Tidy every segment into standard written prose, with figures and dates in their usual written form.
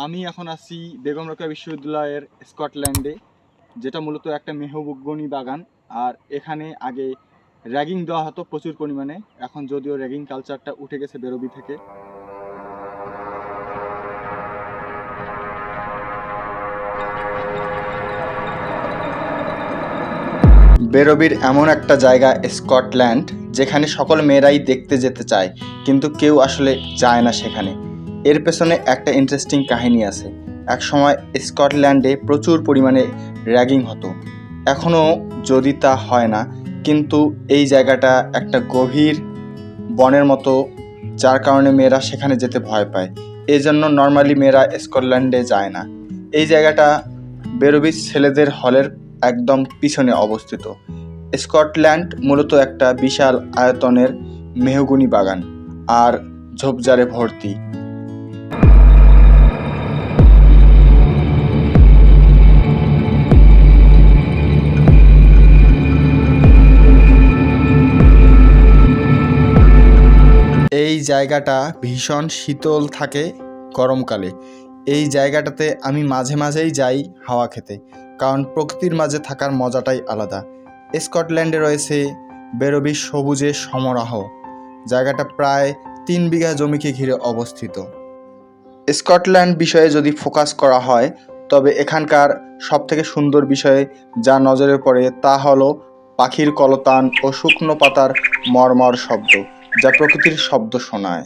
আমি এখন আছি বেগম রোকেয়া বিশ্ববিদ্যালয়ের স্কটল্যান্ডে, যেটা মূলত একটা মেহগনি বাগান। আর এখানে আগে র্যাগিং দেওয়া হতো প্রচুর পরিমাণে, এখন যদিও র্যাগিং কালচারটা উঠে গেছে বেরোবি থেকে। বেরোবির এমন একটা জায়গা স্কটল্যান্ড যেখানে সকল মেয়েরাই দেখতে যেতে চায়, কিন্তু কেউ আসলে যায় না সেখানে। এর পেছনে একটা ইন্টারেস্টিং কাহিনী আছে। এক সময় স্কটল্যান্ডে প্রচুর পরিমাণে র্যাগিং হতো, এখনও যদি তা হয় না, কিন্তু এই জায়গাটা একটা গভীর বনের মতো, যার কারণে মেয়েরা সেখানে যেতে ভয় পায়। এই জন্য নর্মালি মেয়েরা স্কটল্যান্ডে যায় না। এই জায়গাটা বেরোবির ছেলেদের হলের একদম পিছনে অবস্থিত। স্কটল্যান্ড মূলত একটা বিশাল আয়তনের মেহগনি বাগান আর ঝোপঝাড়ে ভর্তি। এই জায়গাটা ভীষণ শীতল থাকে গরমকালে। এই জায়গাটাতে আমি মাঝে মাঝেই যাই হাওয়া খেতে, কারণ প্রকৃতির মাঝে থাকার মজাটাই আলাদা। স্কটল্যান্ডে রয়েছে বেরোবির সবুজের সমারোহ। জায়গাটা প্রায় 3 বিঘা জমিকে ঘিরে অবস্থিত। স্কটল্যান্ড বিষয়ে যদি ফোকাস করা হয়, তবে এখানকার সবথেকে সুন্দর বিষয়ে যা নজরে পড়ে তা হলো পাখির কলতান ও শুকনো পাতার মর্মর শব্দ, যা প্রকৃতির শব্দ শোনায়।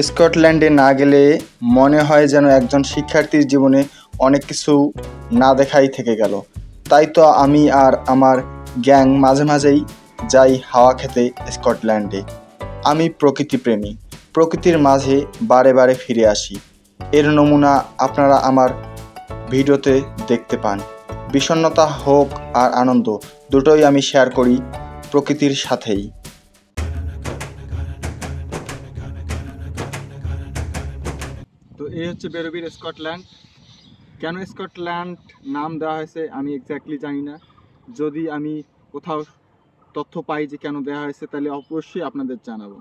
স্কটল্যান্ডে না গেলে মনে হয় যেন একজন শিক্ষার্থীর জীবনে অনেক কিছু না দেখাই থেকে গেল। তাই তো আমি আর আমার গ্যাং মাঝে মাঝেই যাই হাওয়া খেতে স্কটল্যান্ডে। আমি প্রকৃতিপ্রেমী, প্রকৃতির মাঝে বারে বারে ফিরে আসি। এর নমুনা আপনারা আমার ভিডিওতে দেখতে পান। বিষণ্ণতা হোক আর আনন্দ, দুটোই আমি শেয়ার করি প্রকৃতির সাথেই। তো এই হচ্ছে বেরোবির স্কটল্যান্ড। কেন স্কটল্যান্ড নাম দেওয়া হয়েছে আমি এক্স্যাক্টলি জানি না। যদি আমি কোথাও তথ্য পাই যে কেন দেওয়া হয়েছে, তাহলে অবশ্যই আপনাদের জানাবো।